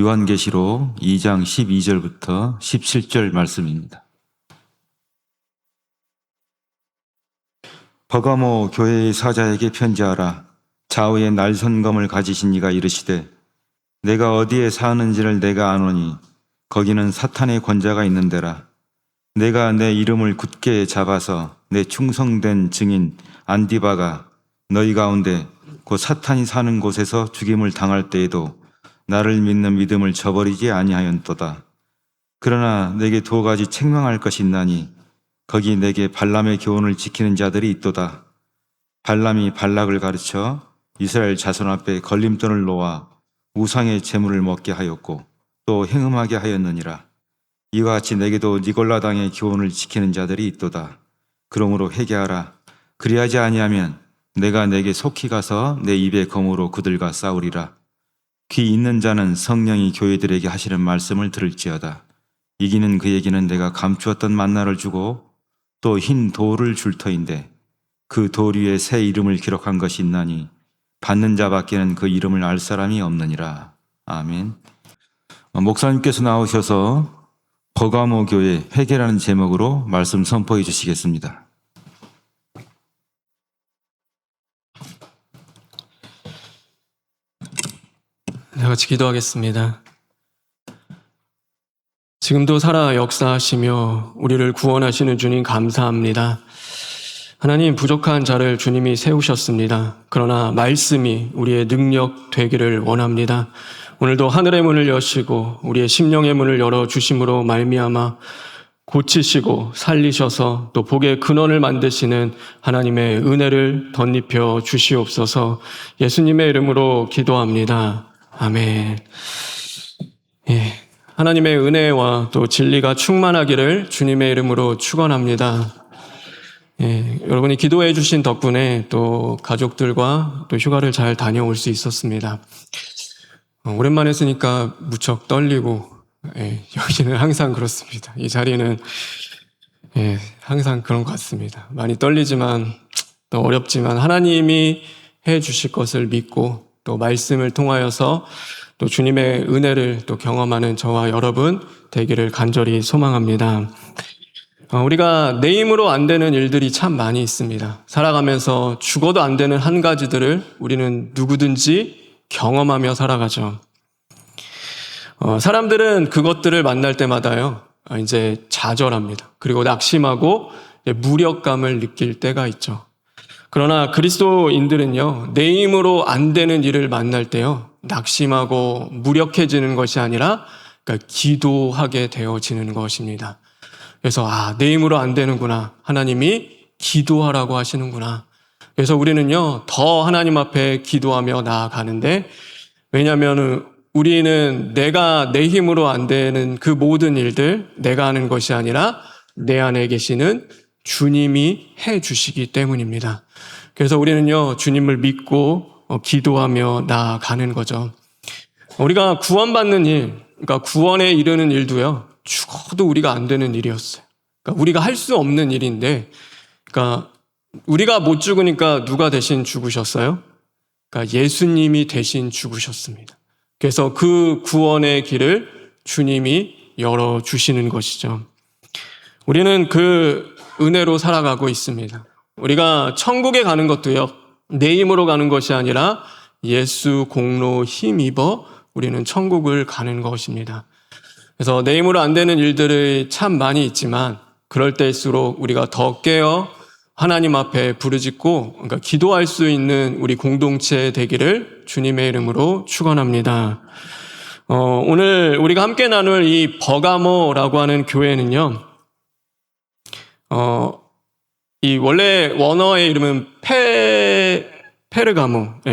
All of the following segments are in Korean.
요한계시록 2장 12절부터 17절 말씀입니다. 버가모 교회의 사자에게 편지하라. 좌우에 날선검을 가지신 이가 이르시되 내가 어디에 사는지를 내가 아노니 거기는 사탄의 권자가 있는 데라. 내가 내 이름을 굳게 잡아서 내 충성된 증인 안디바가 너희 가운데 곧 사탄이 사는 곳에서 죽임을 당할 때에도 나를 믿는 믿음을 저버리지 아니하였도다. 그러나 내게 두 가지 책망할 것이 있나니 거기 내게 발람의 교훈을 지키는 자들이 있도다. 발람이 발락을 가르쳐 이스라엘 자손 앞에 걸림돌을 놓아 우상의 제물을 먹게 하였고 또 행음하게 하였느니라. 이와 같이 내게도 니골라당의 교훈을 지키는 자들이 있도다. 그러므로 회개하라. 그리하지 아니하면 내가 내게 속히 가서 내 입의 검으로 그들과 싸우리라. 귀 있는 자는 성령이 교회들에게 하시는 말씀을 들을지어다. 이기는 그에게는 내가 감추었던 만나를 주고 또 흰 돌을 줄 터인데 그 돌 위에 새 이름을 기록한 것이 있나니 받는 자밖에는 그 이름을 알 사람이 없느니라. 아멘. 목사님께서 나오셔서 버가모 교회 회개라는 제목으로 말씀 선포해 주시겠습니다. 다 같이 기도하겠습니다. 지금도 살아 역사하시며 우리를 구원하시는 주님 감사합니다. 하나님, 부족한 자를 주님이 세우셨습니다. 그러나 말씀이 우리의 능력 되기를 원합니다. 오늘도 하늘의 문을 여시고 우리의 심령의 문을 열어주심으로 말미암아 고치시고 살리셔서 또 복의 근원을 만드시는 하나님의 은혜를 덧입혀 주시옵소서. 예수님의 이름으로 기도합니다. 아멘. 예, 하나님의 은혜와 또 진리가 충만하기를 주님의 이름으로 축원합니다. 예, 여러분이 기도해 주신 덕분에 또 가족들과 또 휴가를 잘 다녀올 수 있었습니다. 오랜만에 했으니까 무척 떨리고, 예, 여기는 항상 그렇습니다. 이 자리는, 예, 항상 그런 것 같습니다. 많이 떨리지만 또 어렵지만 하나님이 해 주실 것을 믿고 또 말씀을 통하여서 또 주님의 은혜를 또 경험하는 저와 여러분 되기를 간절히 소망합니다. 우리가 내 힘으로 안 되는 일들이 참 많이 있습니다. 살아가면서 죽어도 안 되는 한 가지들을 우리는 누구든지 경험하며 살아가죠. 사람들은 그것들을 만날 때마다요, 이제 좌절합니다. 그리고 낙심하고 무력감을 느낄 때가 있죠. 그러나 그리스도인들은요, 내 힘으로 안 되는 일을 만날 때요, 낙심하고 무력해지는 것이 아니라 그러니까 기도하게 되어지는 것입니다. 그래서 내 힘으로 안 되는구나. 하나님이 기도하라고 하시는구나. 그래서 우리는요, 더 하나님 앞에 기도하며 나아가는데, 왜냐하면 우리는 내가 내 힘으로 안 되는 그 모든 일들, 내가 하는 것이 아니라 내 안에 계시는 주님이 해 주시기 때문입니다. 그래서 우리는요, 주님을 믿고 기도하며 나아가는 거죠. 우리가 구원받는 일, 그러니까 구원에 이르는 일도요, 죽어도 우리가 안 되는 일이었어요. 그러니까 우리가 할 수 없는 일인데, 그러니까 우리가 못 죽으니까 누가 대신 죽으셨어요? 그러니까 예수님이 대신 죽으셨습니다. 그래서 그 구원의 길을 주님이 열어주시는 것이죠. 우리는 그 은혜로 살아가고 있습니다. 우리가 천국에 가는 것도요, 내 힘으로 가는 것이 아니라 예수 공로 힘입어 우리는 천국을 가는 것입니다. 그래서 내 힘으로 안 되는 일들이 참 많이 있지만 그럴 때일수록 우리가 더 깨어 하나님 앞에 부르짖고, 그러니까 기도할 수 있는 우리 공동체 되기를 주님의 이름으로 축원합니다. 오늘 우리가 함께 나눌 이 버가모라고 하는 교회는요, 이 원래 원어의 이름은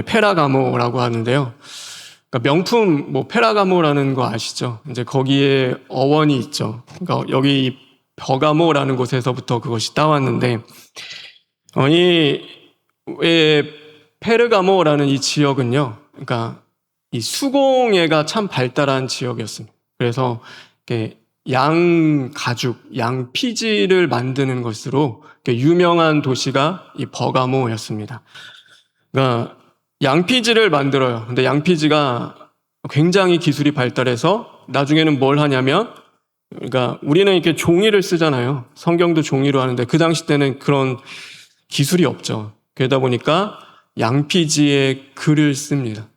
페라가모라고 하는데요. 그러니까 명품 페라가모라는 거 아시죠? 이제 거기에 어원이 있죠. 그러니까 여기 버가모라는 곳에서부터 그것이 따왔는데, 이 페르가모라는 이 지역은요, 그러니까 이 수공예가 참 발달한 지역이었습니다. 그래서 양 가죽, 양 피지를 만드는 것으로 유명한 도시가 이 버가모였습니다. 그러니까 양피지를 만들어요. 근데 양피지가 굉장히 기술이 발달해서 나중에는 뭘 하냐면, 그러니까 우리는 이렇게 종이를 쓰잖아요. 성경도 종이로 하는데 그 당시 때는 그런 기술이 없죠. 그러다 보니까 양피지에 글을 씁니다.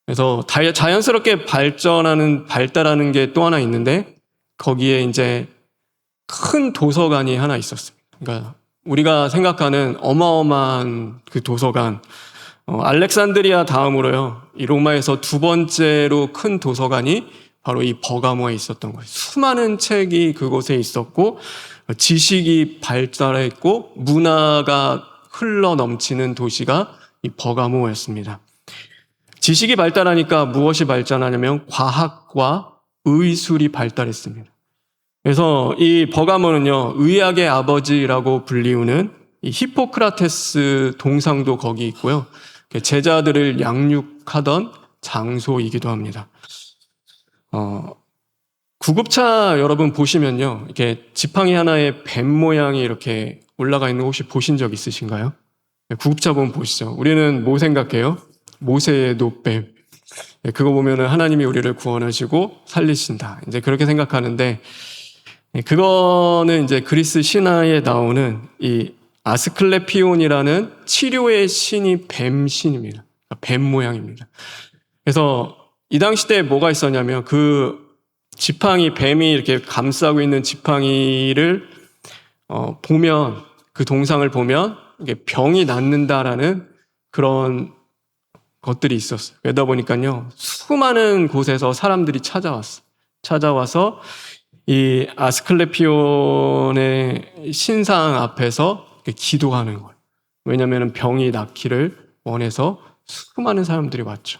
그래서 자연스럽게 발달하는 게 또 하나 있는데, 거기에 이제 큰 도서관이 하나 있었습니다. 그러니까 우리가 생각하는 어마어마한 그 도서관, 알렉산드리아 다음으로요, 이 로마에서 두 번째로 큰 도서관이 바로 이 버가모에 있었던 거예요. 수많은 책이 그곳에 있었고, 지식이 발달했고, 문화가 흘러 넘치는 도시가 이 버가모였습니다. 지식이 발달하니까 무엇이 발전하냐면 과학과 의술이 발달했습니다. 그래서 이 버가모는요, 의학의 아버지라고 불리우는 이 히포크라테스 동상도 거기 있고요, 제자들을 양육하던 장소이기도 합니다. 구급차 여러분 보시면요, 이렇게 지팡이 하나에 뱀 모양이 이렇게 올라가 있는 거 혹시 보신 적 있으신가요? 구급차 보면 보시죠. 우리는 뭐 생각해요? 모세의 노뱀. 그거 보면은 하나님이 우리를 구원하시고 살리신다, 이제 그렇게 생각하는데, 그거는 이제 그리스 신화에 나오는 이 아스클레피온이라는 치료의 신이 뱀 신입니다. 뱀 모양입니다. 그래서 이 당시 때 뭐가 있었냐면, 그 지팡이, 뱀이 이렇게 감싸고 있는 지팡이를 보면, 그 동상을 보면 이게 병이 낫는다라는 그런 것들이 있었어요. 그러다 보니까요, 수많은 곳에서 사람들이 찾아와서 이 아스클레피온의 신상 앞에서 기도하는 거예요. 왜냐하면 병이 낫기를 원해서 수많은 사람들이 왔죠.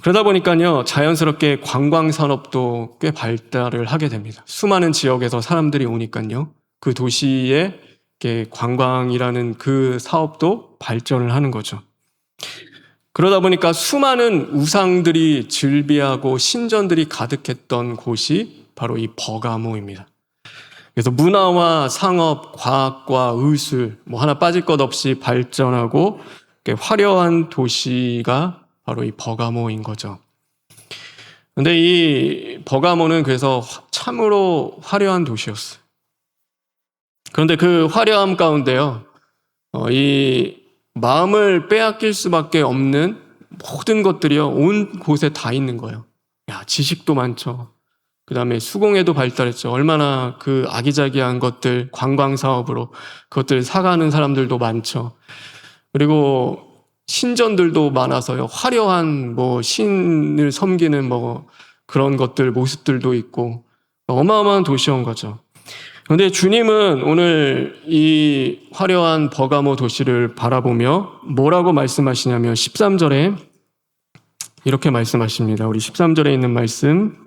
그러다 보니까요, 자연스럽게 관광 산업도 꽤 발달을 하게 됩니다. 수많은 지역에서 사람들이 오니까요, 그 도시에 관광이라는 그 사업도 발전을 하는 거죠. 그러다 보니까 수많은 우상들이 즐비하고 신전들이 가득했던 곳이 바로 이 버가모입니다. 그래서 문화와 상업, 과학과 의술, 뭐 하나 빠질 것 없이 발전하고 화려한 도시가 바로 이 버가모인 거죠. 근데 이 버가모는 그래서 참으로 화려한 도시였어요. 그런데 그 화려함 가운데요, 이 마음을 빼앗길 수밖에 없는 모든 것들이요, 온 곳에 다 있는 거예요. 지식도 많죠. 그 다음에 수공예도 발달했죠. 얼마나 그 아기자기한 것들, 관광 사업으로 그것들 사가는 사람들도 많죠. 그리고 신전들도 많아서요, 화려한 뭐 신을 섬기는 뭐 그런 것들, 모습들도 있고 어마어마한 도시인 거죠. 그런데 주님은 오늘 이 화려한 버가모 도시를 바라보며 뭐라고 말씀하시냐면 13절에 이렇게 말씀하십니다. 우리 13절에 있는 말씀,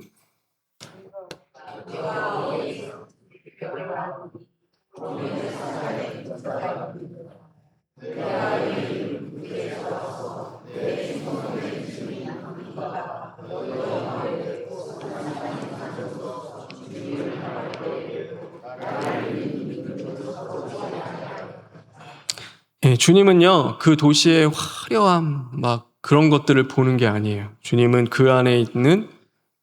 주님은요, 그 도시의 화려함, 막 그런 것들을 보는 게 아니에요. 주님은 그 안에 있는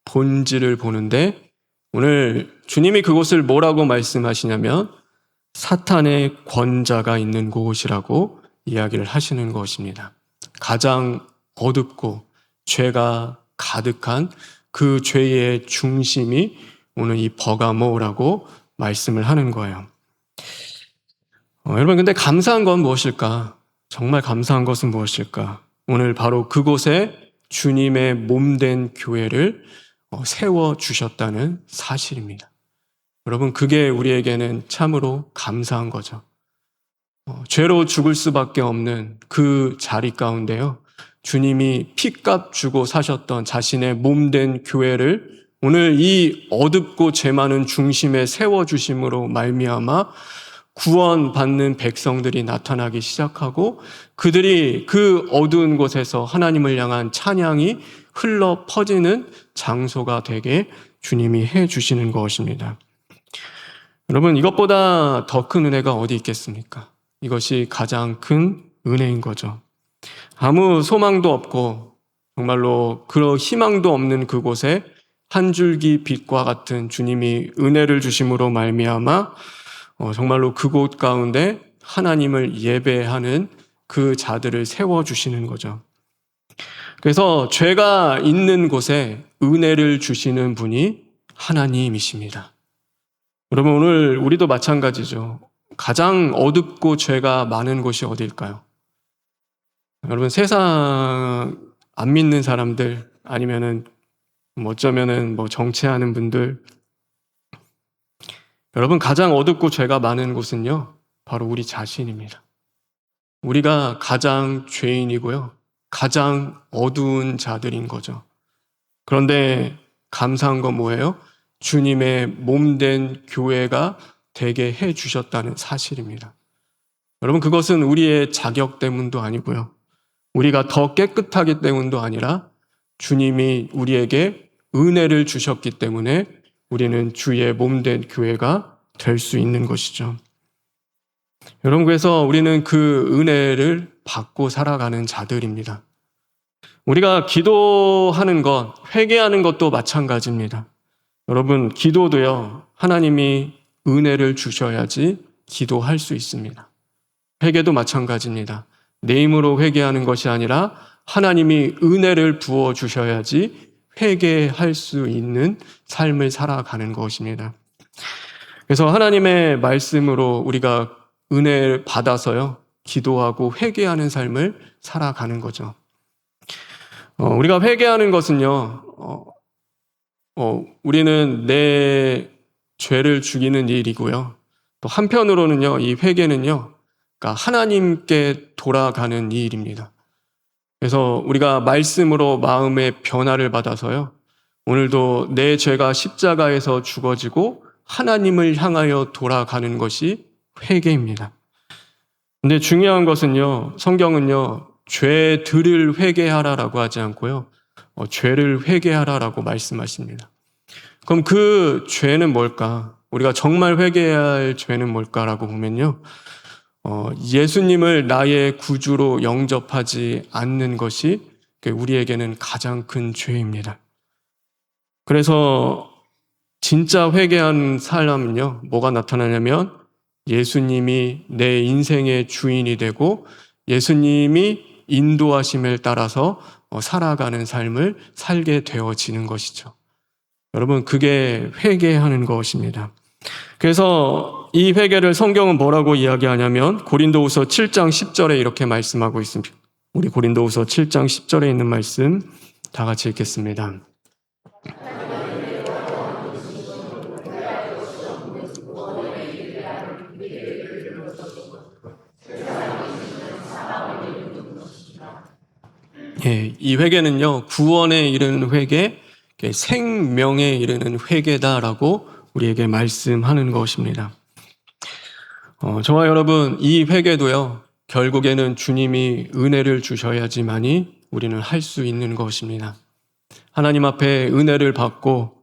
본질을 보는데, 오늘 주님이 그곳을 뭐라고 말씀하시냐면 사탄의 권자가 있는 곳이라고 이야기를 하시는 것입니다. 가장 어둡고 죄가 가득한 그 죄의 중심이 오늘 이 버가모라고 말씀을 하는 거예요. 여러분, 근데 감사한 건 무엇일까? 정말 감사한 것은 무엇일까? 오늘 바로 그곳에 주님의 몸된 교회를 세워주셨다는 사실입니다. 여러분, 그게 우리에게는 참으로 감사한 거죠. 죄로 죽을 수밖에 없는 그 자리 가운데요, 주님이 피값 주고 사셨던 자신의 몸된 교회를 오늘 이 어둡고 죄 많은 중심에 세워주심으로 말미암아 구원받는 백성들이 나타나기 시작하고, 그들이 그 어두운 곳에서 하나님을 향한 찬양이 흘러 퍼지는 장소가 되게 주님이 해주시는 것입니다. 여러분, 이것보다 더 큰 은혜가 어디 있겠습니까? 이것이 가장 큰 은혜인 거죠. 아무 소망도 없고 정말로 그런 희망도 없는 그곳에 한 줄기 빛과 같은 주님이 은혜를 주심으로 말미암아 정말로 그곳 가운데 하나님을 예배하는 그 자들을 세워주시는 거죠. 그래서 죄가 있는 곳에 은혜를 주시는 분이 하나님이십니다. 여러분, 오늘 우리도 마찬가지죠. 가장 어둡고 죄가 많은 곳이 어디일까요? 여러분, 세상 안 믿는 사람들, 아니면은 어쩌면은 정치하는 분들, 여러분, 가장 어둡고 죄가 많은 곳은요, 바로 우리 자신입니다. 우리가 가장 죄인이고요, 가장 어두운 자들인 거죠. 그런데 감사한 건 뭐예요? 주님의 몸된 교회가 되게 해 주셨다는 사실입니다. 여러분, 그것은 우리의 자격 때문도 아니고요, 우리가 더 깨끗하기 때문도 아니라 주님이 우리에게 은혜를 주셨기 때문에 우리는 주의 몸된 교회가 될 수 있는 것이죠. 여러분, 그래서 우리는 그 은혜를 받고 살아가는 자들입니다. 우리가 기도하는 것, 회개하는 것도 마찬가지입니다. 여러분, 기도도요, 하나님이 은혜를 주셔야지 기도할 수 있습니다. 회개도 마찬가지입니다. 내 힘으로 회개하는 것이 아니라 하나님이 은혜를 부어 주셔야지 회개할 수 있는 삶을 살아가는 것입니다. 그래서 하나님의 말씀으로 우리가 은혜를 받아서요, 기도하고 회개하는 삶을 살아가는 거죠. 우리가 회개하는 것은요, 우리는 내 죄를 죽이는 일이고요, 또 한편으로는요, 이 회개는요, 그러니까 하나님께 돌아가는 일입니다. 그래서 우리가 말씀으로 마음의 변화를 받아서요, 오늘도 내 죄가 십자가에서 죽어지고 하나님을 향하여 돌아가는 것이 회개입니다. 근데 중요한 것은요, 성경은요, 죄들을 회개하라라고 하지 않고요, 죄를 회개하라라고 말씀하십니다. 그럼 그 죄는 뭘까? 우리가 정말 회개해야 할 죄는 뭘까라고 보면요, 예수님을 나의 구주로 영접하지 않는 것이 우리에게는 가장 큰 죄입니다. 그래서 진짜 회개한 사람은요, 뭐가 나타나냐면 예수님이 내 인생의 주인이 되고 예수님이 인도하심을 따라서 살아가는 삶을 살게 되어지는 것이죠. 여러분, 그게 회개하는 것입니다. 그래서 이 회개를 성경은 뭐라고 이야기하냐면 고린도후서 7장 10절에 이렇게 말씀하고 있습니다. 우리 고린도후서 7장 10절에 있는 말씀 다 같이 읽겠습니다. 이 회개는요, 구원에 이르는 회개, 생명에 이르는 회개다라고 우리에게 말씀하는 것입니다. 저와 여러분, 이 회개도요, 결국에는 주님이 은혜를 주셔야지만이 우리는 할 수 있는 것입니다. 하나님 앞에 은혜를 받고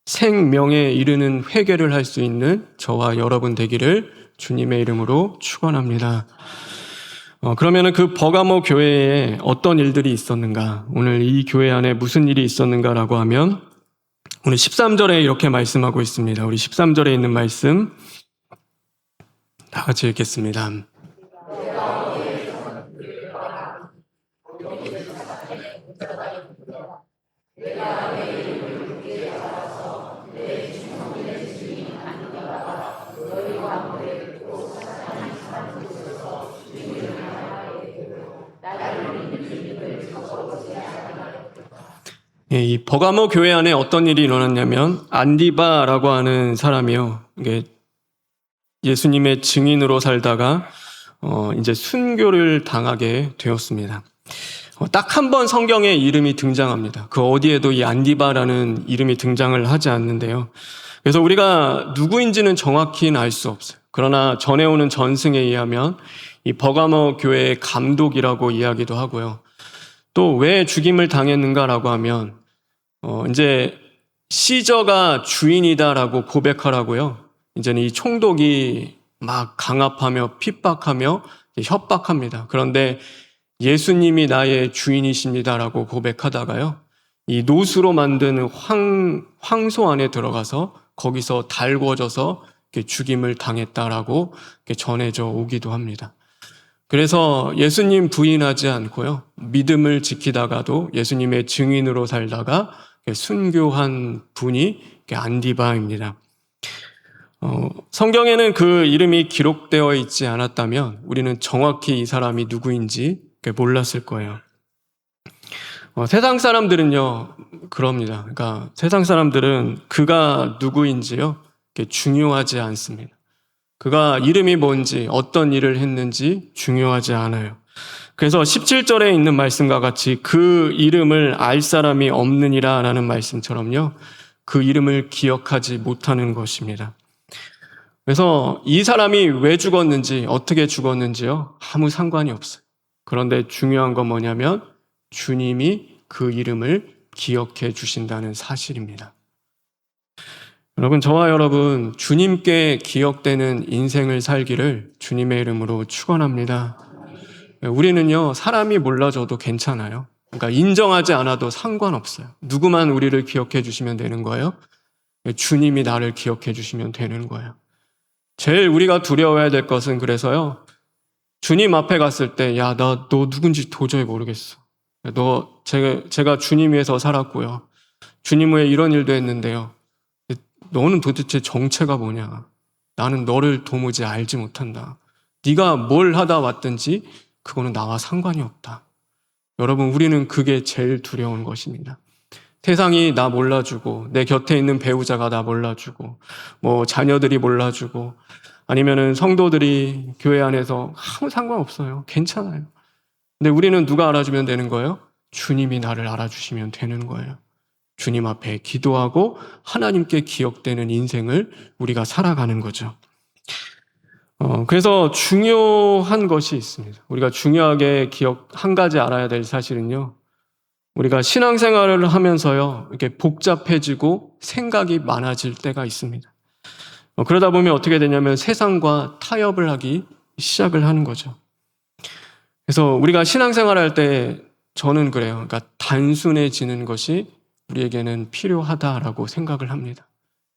생명에 이르는 회개를 할 수 있는 저와 여러분 되기를 주님의 이름으로 축원합니다. 그러면은 그 버가모 교회에 어떤 일들이 있었는가? 오늘 이 교회 안에 무슨 일이 있었는가라고 하면 오늘 13절에 이렇게 말씀하고 있습니다. 우리 13절에 있는 말씀 다 같이 읽겠습니다. 이 버가모 교회 안에 어떤 일이 일어났냐면 안디바라고 하는 사람이요, 이게 예수님의 증인으로 살다가 이제 순교를 당하게 되었습니다. 딱 한 번 성경에 이름이 등장합니다. 그 어디에도 이 안디바라는 이름이 등장을 하지 않는데요. 그래서 우리가 누구인지는 정확히는 알 수 없어요. 그러나 전해오는 전승에 의하면 이 버가모 교회의 감독이라고 이야기도 하고요. 또 왜 죽임을 당했는가라고 하면 이제 시저가 주인이다라고 고백하라고요, 이제는 이 총독이 막 강압하며 핍박하며 협박합니다. 그런데 예수님이 나의 주인이십니다라고 고백하다가요, 이 노수로 만든 황소 안에 들어가서 거기서 달궈져서 죽임을 당했다라고 전해져 오기도 합니다. 그래서 예수님 부인하지 않고요, 믿음을 지키다가도 예수님의 증인으로 살다가 순교한 분이 안디바입니다. 성경에는 그 이름이 기록되어 있지 않았다면 우리는 정확히 이 사람이 누구인지 몰랐을 거예요. 세상 사람들은요, 그럽니다. 그러니까 세상 사람들은 그가 누구인지요, 중요하지 않습니다. 그가 이름이 뭔지, 어떤 일을 했는지 중요하지 않아요. 그래서 17절에 있는 말씀과 같이 그 이름을 알 사람이 없느니라 라는 말씀처럼요, 그 이름을 기억하지 못하는 것입니다. 그래서 이 사람이 왜 죽었는지, 어떻게 죽었는지요, 아무 상관이 없어요. 그런데 중요한 건 뭐냐면 주님이 그 이름을 기억해 주신다는 사실입니다. 여러분, 저와 여러분, 주님께 기억되는 인생을 살기를 주님의 이름으로 축원합니다. 우리는요, 사람이 몰라줘도 괜찮아요. 그러니까 인정하지 않아도 상관없어요. 누구만 우리를 기억해 주시면 되는 거예요. 주님이 나를 기억해 주시면 되는 거예요. 제일 우리가 두려워해야 될 것은, 그래서요, 주님 앞에 갔을 때, 야, 너 누군지 도저히 모르겠어. 제가 주님 위해서 살았고요, 주님 위해 이런 일도 했는데요, 너는 도대체 정체가 뭐냐? 나는 너를 도무지 알지 못한다. 네가 뭘 하다 왔든지 그거는 나와 상관이 없다. 여러분, 우리는 그게 제일 두려운 것입니다. 세상이 나 몰라주고, 내 곁에 있는 배우자가 나 몰라주고, 자녀들이 몰라주고, 아니면은 성도들이 교회 안에서 아무 상관없어요. 괜찮아요. 근데 우리는 누가 알아주면 되는 거예요? 주님이 나를 알아주시면 되는 거예요. 주님 앞에 기도하고 하나님께 기억되는 인생을 우리가 살아가는 거죠. 그래서 중요한 것이 있습니다. 우리가 중요하게 한 가지 알아야 될 사실은요, 우리가 신앙생활을 하면서요, 이렇게 복잡해지고 생각이 많아질 때가 있습니다. 그러다 보면 어떻게 되냐면 세상과 타협을 하기 시작을 하는 거죠. 그래서 우리가 신앙생활을 할 때 저는 그래요. 그러니까 단순해지는 것이 우리에게는 필요하다라고 생각을 합니다.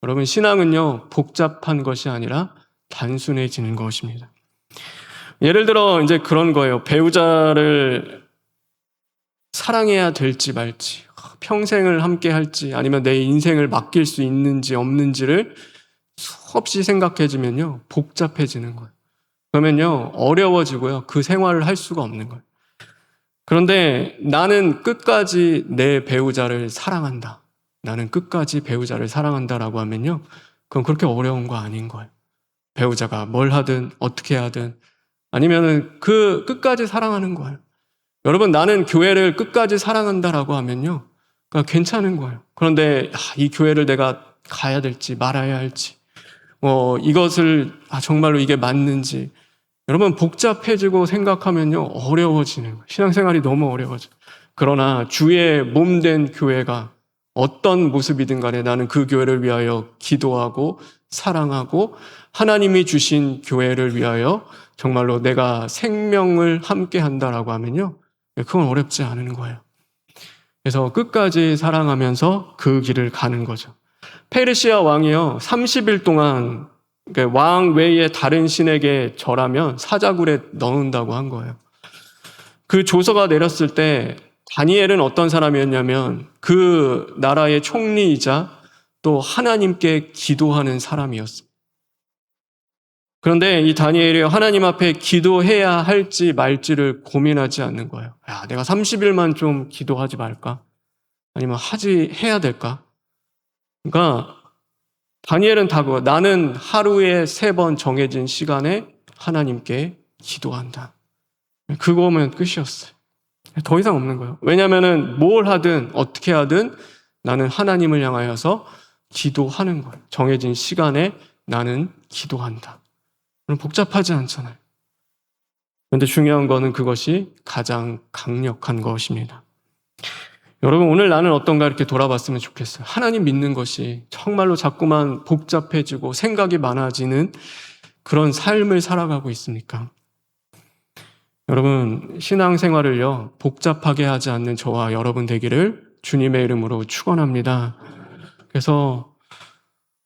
여러분, 신앙은요, 복잡한 것이 아니라 단순해지는 것입니다. 예를 들어 이제 그런 거예요. 배우자를 사랑해야 될지 말지, 평생을 함께 할지, 아니면 내 인생을 맡길 수 있는지 없는지를 수없이 생각해지면요, 복잡해지는 거예요. 그러면요, 어려워지고요, 그 생활을 할 수가 없는 거예요. 그런데 나는 끝까지 내 배우자를 사랑한다, 나는 끝까지 배우자를 사랑한다라고 하면요, 그건 그렇게 어려운 거 아닌 거예요. 배우자가 뭘 하든 어떻게 하든, 아니면은 그 끝까지 사랑하는 거예요. 여러분, 나는 교회를 끝까지 사랑한다라고 하면요, 그러니까 괜찮은 거예요. 그런데 이 교회를 내가 가야 될지 말아야 할지, 이것을 정말로 이게 맞는지, 여러분, 복잡해지고 생각하면요, 어려워지는 거예요. 신앙생활이 너무 어려워져요. 그러나 주의 몸된 교회가 어떤 모습이든 간에 나는 그 교회를 위하여 기도하고 사랑하고 하나님이 주신 교회를 위하여 정말로 내가 생명을 함께 한다라고 하면요, 그건 어렵지 않은 거예요. 그래서 끝까지 사랑하면서 그 길을 가는 거죠. 페르시아 왕이요, 30일 동안 왕 외에 다른 신에게 절하면 사자굴에 넣는다고 한 거예요. 그 조서가 내렸을 때 다니엘은 어떤 사람이었냐면 그 나라의 총리이자 또 하나님께 기도하는 사람이었습니다. 그런데 이 다니엘이 하나님 앞에 기도해야 할지 말지를 고민하지 않는 거예요. 내가 30일만 좀 기도하지 말까? 아니면 해야 될까? 그러니까 다니엘은 다 그거, 나는 하루에 3번 정해진 시간에 하나님께 기도한다. 그거면 끝이었어요. 더 이상 없는 거예요. 왜냐하면 뭘 하든 어떻게 하든 나는 하나님을 향하여서 기도하는 거예요. 정해진 시간에 나는 기도한다. 복잡하지 않잖아요. 그런데 중요한 거는 그것이 가장 강력한 것입니다. 여러분, 오늘 나는 어떤가 이렇게 돌아봤으면 좋겠어요. 하나님 믿는 것이 정말로 자꾸만 복잡해지고 생각이 많아지는 그런 삶을 살아가고 있습니까? 여러분, 신앙생활을요, 복잡하게 하지 않는 저와 여러분 되기를 주님의 이름으로 축원합니다. 그래서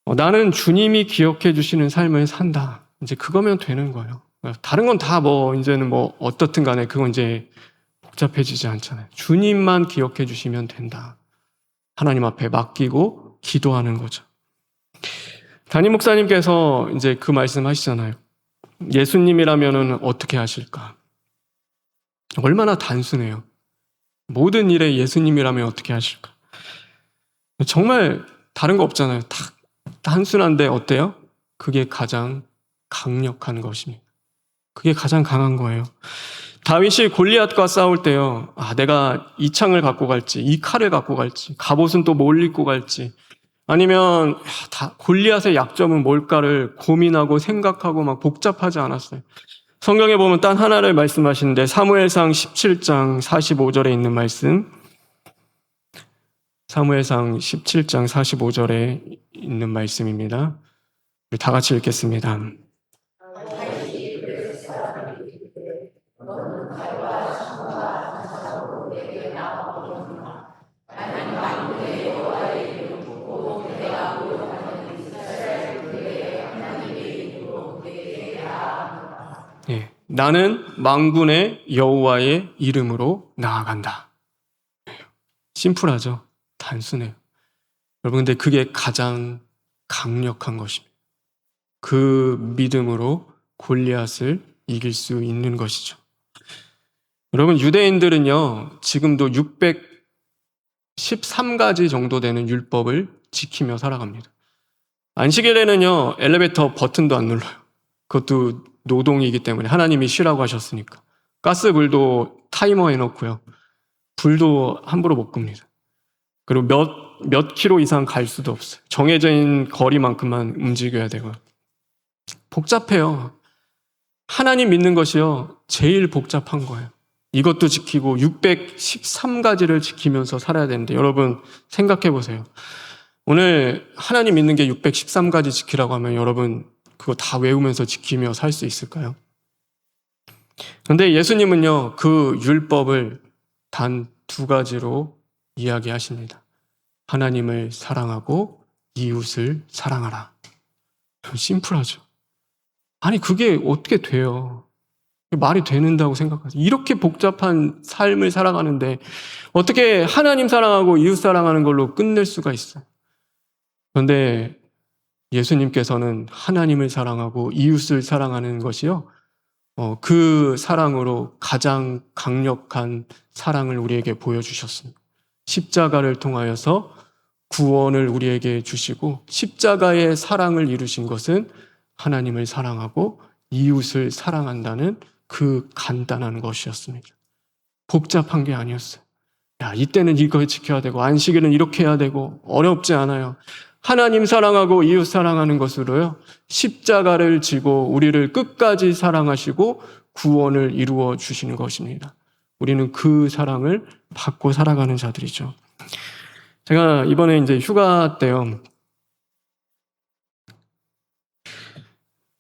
나는 주님이 기억해 주시는 삶을 산다. 이제 그거면 되는 거예요. 다른 건 다 이제는 어떻든 간에 그건 이제 복잡해지지 않잖아요. 주님만 기억해 주시면 된다. 하나님 앞에 맡기고 기도하는 거죠. 담임 목사님께서 이제 그 말씀 하시잖아요. 예수님이라면은 어떻게 하실까? 얼마나 단순해요. 모든 일에 예수님이라면 어떻게 하실까? 정말 다른 거 없잖아요. 딱 단순한데 어때요? 그게 가장 강력한 것입니다. 그게 가장 강한 거예요. 다윗이 골리앗과 싸울 때요. 내가 이 창을 갖고 갈지, 이 칼을 갖고 갈지, 갑옷은 또 뭘 입고 갈지, 아니면 골리앗의 약점은 뭘까를 고민하고 생각하고 막 복잡하지 않았어요. 성경에 보면 단 하나를 말씀하시는데 사무엘상 17장 45절에 있는 말씀, 사무엘상 17장 45절에 있는 말씀입니다. 우리 다 같이 읽겠습니다. 예, 나는 만군의 여호와의 이름으로 나아간다. 심플하죠? 단순해요. 여러분, 근데 그게 가장 강력한 것입니다. 그 믿음으로 골리앗을 이길 수 있는 것이죠. 여러분, 유대인들은요, 지금도 613가지 정도 되는 율법을 지키며 살아갑니다. 안식일에는요, 엘리베이터 버튼도 안 눌러요. 그것도 노동이기 때문에 하나님이 쉬라고 하셨으니까. 가스불도 타이머 해놓고요. 불도 함부로 못 끕니다. 그리고 몇 킬로 이상 갈 수도 없어요. 정해진 거리만큼만 움직여야 되고. 복잡해요. 하나님 믿는 것이요, 제일 복잡한 거예요. 이것도 지키고 613가지를 지키면서 살아야 되는데, 여러분 생각해 보세요. 오늘 하나님 믿는 게 613가지 지키라고 하면 여러분 그거 다 외우면서 지키며 살 수 있을까요? 그런데 예수님은요, 그 율법을 단 2가지로 이야기하십니다. 하나님을 사랑하고 이웃을 사랑하라. 심플하죠. 아니, 그게 어떻게 돼요? 말이 되는다고 생각하세요? 이렇게 복잡한 삶을 살아가는데 어떻게 하나님 사랑하고 이웃 사랑하는 걸로 끝낼 수가 있어요? 그런데 예수님께서는 하나님을 사랑하고 이웃을 사랑하는 것이요, 그 사랑으로 가장 강력한 사랑을 우리에게 보여주셨습니다. 십자가를 통하여서 구원을 우리에게 주시고, 십자가의 사랑을 이루신 것은 하나님을 사랑하고 이웃을 사랑한다는 그 간단한 것이었습니다. 복잡한 게 아니었어요. 이때는 이거 지켜야 되고 안식일은 이렇게 해야 되고, 어렵지 않아요. 하나님 사랑하고 이웃 사랑하는 것으로요, 십자가를 지고 우리를 끝까지 사랑하시고 구원을 이루어 주시는 것입니다. 우리는 그 사랑을 받고 살아가는 자들이죠. 제가 이번에 이제 휴가 때요,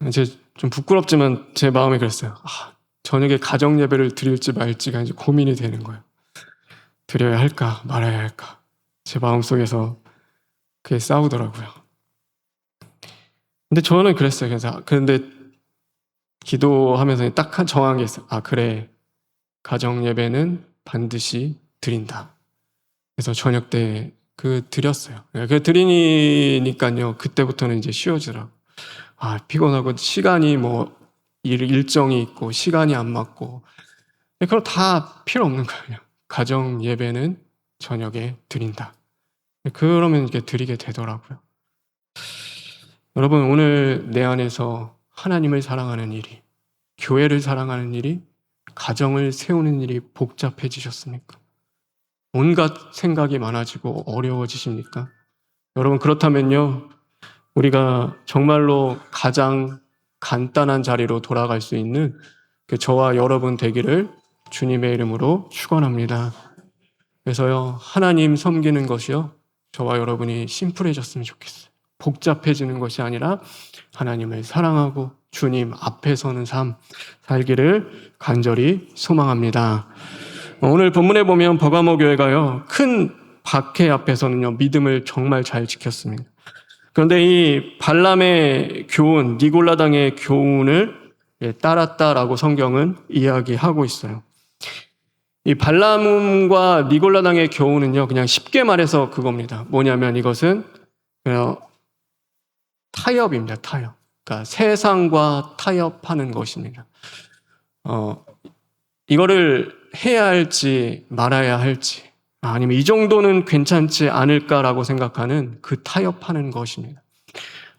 이제 좀 부끄럽지만 제 마음에 그랬어요. 저녁에 가정 예배를 드릴지 말지가 이제 고민이 되는 거예요. 드려야 할까 말아야 할까. 제 마음속에서 그게 싸우더라고요. 근데 저는 그랬어요. 그런데 기도하면서 딱 정한 게 있어요. 그래, 가정 예배는 반드시 드린다. 그래서 저녁 때 드렸어요. 그 드리니까요, 그때부터는 이제 쉬워지더라고요. 피곤하고 시간이 일정이 있고 시간이 안 맞고, 그럼 다 필요 없는 거예요. 가정 예배는 저녁에 드린다. 그러면 이렇게 드리게 되더라고요. 여러분, 오늘 내 안에서 하나님을 사랑하는 일이, 교회를 사랑하는 일이, 가정을 세우는 일이 복잡해지셨습니까? 온갖 생각이 많아지고 어려워지십니까? 여러분, 그렇다면요, 우리가 정말로 가장 간단한 자리로 돌아갈 수 있는 저와 여러분 되기를 주님의 이름으로 축원합니다. 그래서요, 하나님 섬기는 것이요, 저와 여러분이 심플해졌으면 좋겠어요. 복잡해지는 것이 아니라 하나님을 사랑하고 주님 앞에 서는 삶 살기를 간절히 소망합니다. 오늘 본문에 보면 버가모 교회가요, 큰 박해 앞에서는요, 믿음을 정말 잘 지켰습니다. 그런데 이 발람의 교훈, 니골라당의 교훈을 따랐다라고 성경은 이야기하고 있어요. 이 발람과 니골라당의 교훈은요, 그냥 쉽게 말해서 그겁니다. 뭐냐면 이것은 그냥 타협입니다. 타협. 그러니까 세상과 타협하는 것입니다. 이거를 해야 할지 말아야 할지, 아니면 이 정도는 괜찮지 않을까라고 생각하는 그 타협하는 것입니다.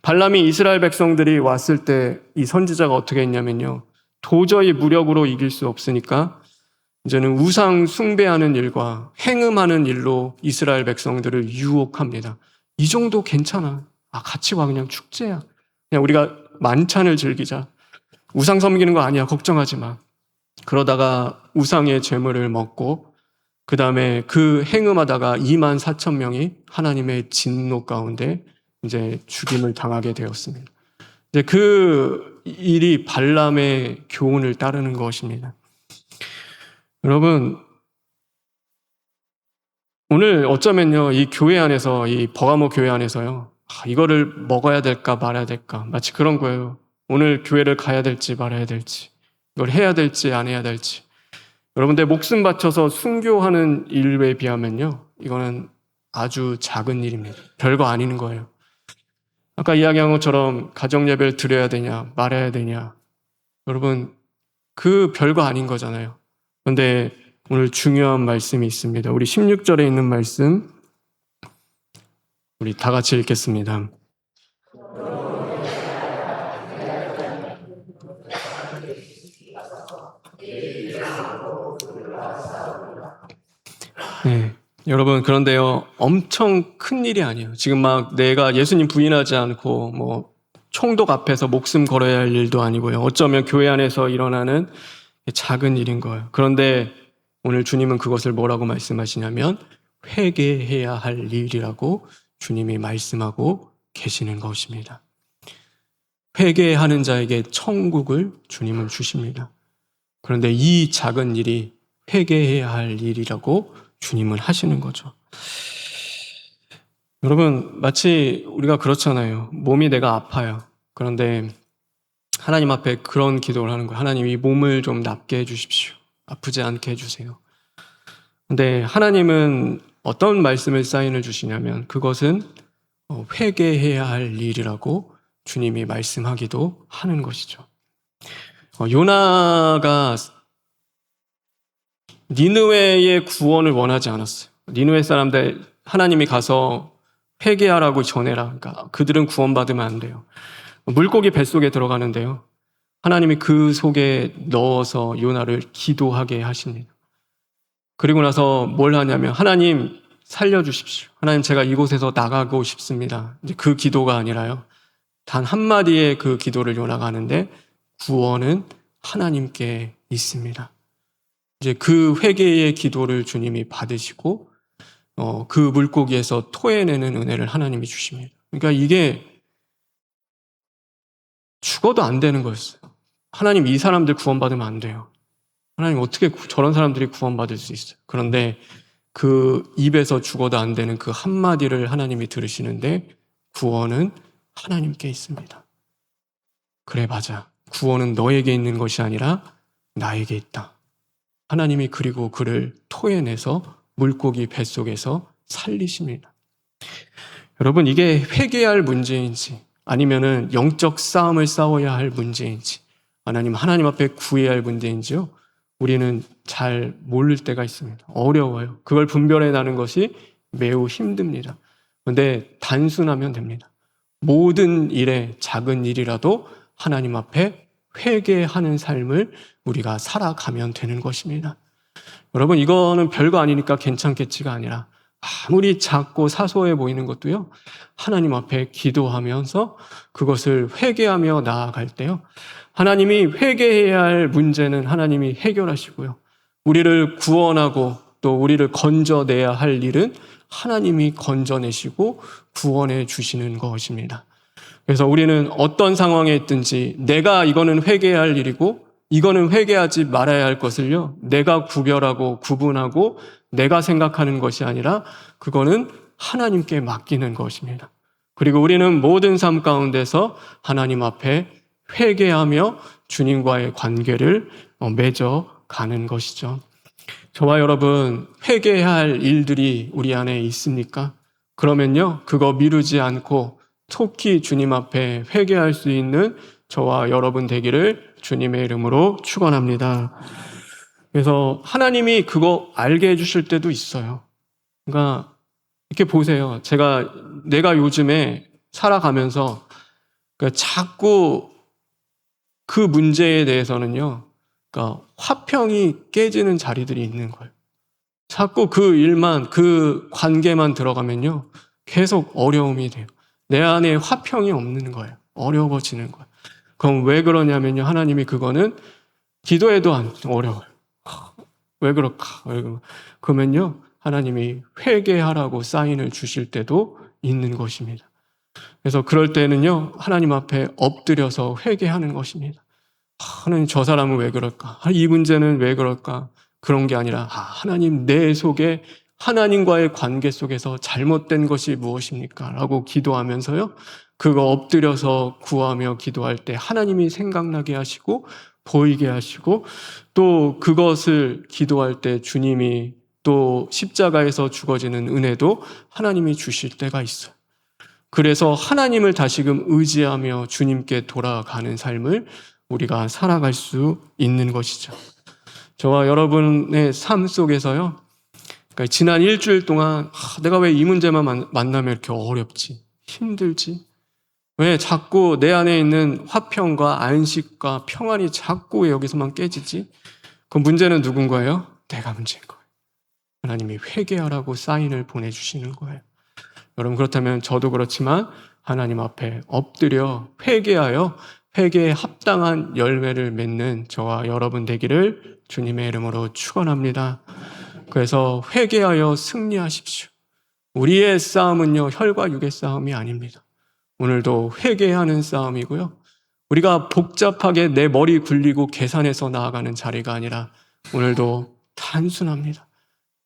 발람이 이스라엘 백성들이 왔을 때 이 선지자가 어떻게 했냐면요, 도저히 무력으로 이길 수 없으니까 이제는 우상 숭배하는 일과 행음하는 일로 이스라엘 백성들을 유혹합니다. 이 정도 괜찮아. 같이 와, 그냥 축제야. 그냥 우리가 만찬을 즐기자. 우상 섬기는 거 아니야. 걱정하지 마. 그러다가 우상의 제물을 먹고 그 다음에 그 행음하다가 24,000명이 하나님의 진노 가운데 이제 죽임을 당하게 되었습니다. 이제 그 일이 발람의 교훈을 따르는 것입니다. 여러분, 오늘 어쩌면요, 이 교회 안에서, 이 버가모 교회 안에서요, 이거를 먹어야 될까 말아야 될까, 마치 그런 거예요. 오늘 교회를 가야 될지 말아야 될지, 이걸 해야 될지 안 해야 될지. 여러분들 목숨 바쳐서 순교하는 일에 비하면요, 이거는 아주 작은 일입니다. 별거 아닌 거예요. 아까 이야기한 것처럼 가정 예배를 드려야 되냐 말아야 되냐, 여러분 그 별거 아닌 거잖아요. 그런데 오늘 중요한 말씀이 있습니다. 우리 16절에 있는 말씀 우리 다 같이 읽겠습니다. 네, 여러분, 그런데요, 엄청 큰 일이 아니에요. 지금 막 내가 예수님 부인하지 않고 뭐 총독 앞에서 목숨 걸어야 할 일도 아니고요. 어쩌면 교회 안에서 일어나는 작은 일인 거예요. 그런데 오늘 주님은 그것을 뭐라고 말씀하시냐면 회개해야 할 일이라고 주님이 말씀하고 계시는 것입니다. 회개하는 자에게 천국을 주님은 주십니다. 그런데 이 작은 일이 회개해야 할 일이라고 주님은 하시는 거죠. 여러분, 마치 우리가 그렇잖아요. 몸이 내가 아파요. 그런데 하나님 앞에 그런 기도를 하는 거예요. 하나님, 이 몸을 좀 낫게 해주십시오. 아프지 않게 해주세요. 근데 하나님은 어떤 말씀을 사인을 주시냐면 그것은 회개해야 할 일이라고 주님이 말씀하기도 하는 것이죠. 요나가 니느웨의 구원을 원하지 않았어요. 니느웨 사람들 하나님이 가서 회개하라고 전해라. 그러니까 그들은 구원받으면 안 돼요. 물고기 뱃속에 들어가는데요, 하나님이 그 속에 넣어서 요나를 기도하게 하십니다. 그리고 나서 뭘 하냐면 하나님 살려주십시오. 하나님, 제가 이곳에서 나가고 싶습니다. 이제 그 기도가 아니라요, 단 한마디의 그 기도를 요나가 하는데 구원은 하나님께 있습니다. 이제 그 회개의 기도를 주님이 받으시고 그 물고기에서 토해내는 은혜를 하나님이 주십니다. 그러니까 이게 죽어도 안 되는 거였어요. 하나님, 이 사람들 구원받으면 안 돼요. 하나님, 어떻게 저런 사람들이 구원받을 수 있어요? 그런데 그 입에서 죽어도 안 되는 그 한마디를 하나님이 들으시는데 구원은 하나님께 있습니다. 그래, 맞아. 구원은 너에게 있는 것이 아니라 나에게 있다. 하나님이 그리고 그를 토해내서 물고기 뱃속에서 살리십니다. 여러분, 이게 회개할 문제인지 아니면은 영적 싸움을 싸워야 할 문제인지, 하나님 앞에 구해야 할 문제인지요, 우리는 잘 모를 때가 있습니다. 어려워요. 그걸 분별해 나는 것이 매우 힘듭니다. 그런데 단순하면 됩니다. 모든 일에 작은 일이라도 하나님 앞에 회개하는 삶을 우리가 살아가면 되는 것입니다. 여러분, 이거는 별거 아니니까 괜찮겠지가 아니라 아무리 작고 사소해 보이는 것도요, 하나님 앞에 기도하면서 그것을 회개하며 나아갈 때요, 하나님이 회개해야 할 문제는 하나님이 해결하시고요, 우리를 구원하고 또 우리를 건져내야 할 일은 하나님이 건져내시고 구원해 주시는 것입니다. 그래서 우리는 어떤 상황에 있든지 내가 이거는 회개해야 할 일이고 이거는 회개하지 말아야 할 것을요, 내가 구별하고 구분하고 내가 생각하는 것이 아니라 그거는 하나님께 맡기는 것입니다. 그리고 우리는 모든 삶 가운데서 하나님 앞에 회개하며 주님과의 관계를 맺어가는 것이죠. 저와 여러분, 회개해야 할 일들이 우리 안에 있습니까? 그러면요, 그거 미루지 않고 속히 주님 앞에 회개할 수 있는 저와 여러분 되기를 주님의 이름으로 축원합니다. 그래서 하나님이 그거 알게 해주실 때도 있어요. 그러니까 이렇게 보세요. 내가 요즘에 살아가면서 자꾸 그 문제에 대해서는요, 그러니까 화평이 깨지는 자리들이 있는 거예요. 자꾸 그 일만, 그 관계만 들어가면요, 계속 어려움이 돼요. 내 안에 화평이 없는 거예요. 어려워지는 거예요. 그럼 왜 그러냐면요, 하나님이 그거는 기도해도 안 어려워요. 왜 그럴까? 그러면요, 하나님이 회개하라고 사인을 주실 때도 있는 것입니다. 그래서 그럴 때는요, 하나님 앞에 엎드려서 회개하는 것입니다. 하나님, 저 사람은 왜 그럴까? 이 문제는 왜 그럴까? 그런 게 아니라 하나님, 내 속에 하나님과의 관계 속에서 잘못된 것이 무엇입니까? 라고 기도하면서요, 그거 엎드려서 구하며 기도할 때 하나님이 생각나게 하시고 보이게 하시고, 또 그것을 기도할 때 주님이 또 십자가에서 주어지는 은혜도 하나님이 주실 때가 있어요. 그래서 하나님을 다시금 의지하며 주님께 돌아가는 삶을 우리가 살아갈 수 있는 것이죠. 저와 여러분의 삶 속에서요, 그러니까 지난 일주일 동안 내가 왜 이 문제만 만나면 이렇게 어렵지? 힘들지? 왜 자꾸 내 안에 있는 화평과 안식과 평안이 자꾸 왜 여기서만 깨지지? 그 문제는 누군가요? 내가 문제인 거예요. 하나님이 회개하라고 사인을 보내주시는 거예요. 여러분, 그렇다면 저도 그렇지만 하나님 앞에 엎드려 회개하여 회개에 합당한 열매를 맺는 저와 여러분 되기를 주님의 이름으로 축원합니다. 그래서 회개하여 승리하십시오. 우리의 싸움은요, 혈과 육의 싸움이 아닙니다. 오늘도 회개하는 싸움이고요, 우리가 복잡하게 내 머리 굴리고 계산해서 나아가는 자리가 아니라 오늘도 단순합니다.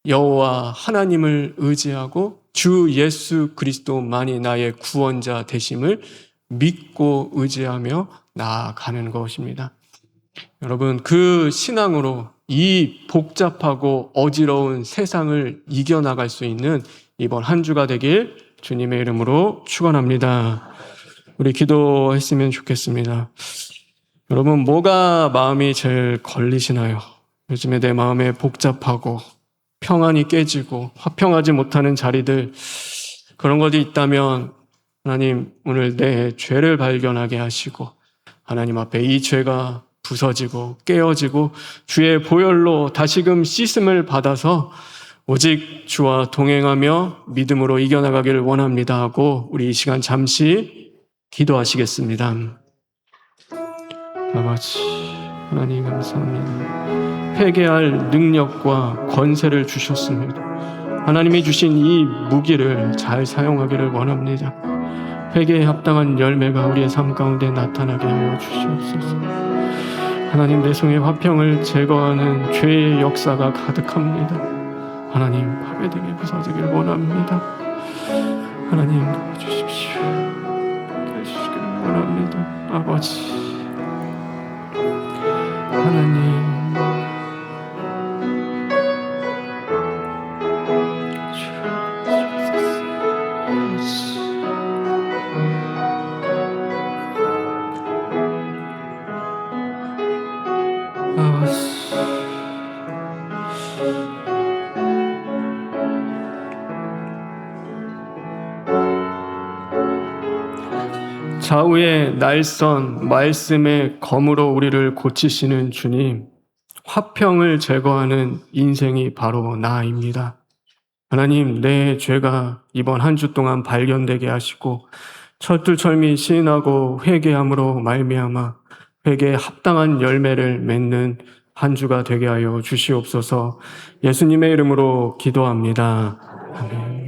여호와 하나님을 의지하고 주 예수 그리스도만이 나의 구원자 되심을 믿고 의지하며 나아가는 것입니다. 여러분, 그 신앙으로 이 복잡하고 어지러운 세상을 이겨나갈 수 있는 이번 한 주가 되길 주님의 이름으로 축원합니다. 우리 기도했으면 좋겠습니다. 여러분, 뭐가 마음이 제일 걸리시나요? 요즘에 내 마음에 복잡하고 평안이 깨지고 화평하지 못하는 자리들, 그런 것이 있다면 하나님, 오늘 내 죄를 발견하게 하시고 하나님 앞에 이 죄가 부서지고 깨어지고 주의 보혈로 다시금 씻음을 받아서 오직 주와 동행하며 믿음으로 이겨나가기를 원합니다 하고 우리 이 시간 잠시 기도하시겠습니다. 아버지 하나님, 감사합니다. 회개할 능력과 권세를 주셨습니다. 하나님이 주신 이 무기를 잘 사용하기를 원합니다. 회개에 합당한 열매가 우리의 삶 가운데 나타나게 하여 주시옵소서. 하나님, 내 속의 화평을 제거하는 죄의 역사가 가득합니다. 하나님, 파괴되게 부서지길 원합니다. 하나님, 도와주십시오. 해주시길 원합니다. 아버지 하나님, 좌우의 날선 말씀의 검으로 우리를 고치시는 주님, 화평을 제거하는 인생이 바로 나입니다. 하나님, 내 죄가 이번 한 주 동안 발견되게 하시고 철두철미 시인하고 회개함으로 말미암아 회개에 합당한 열매를 맺는 한 주가 되게 하여 주시옵소서. 예수님의 이름으로 기도합니다. 아멘.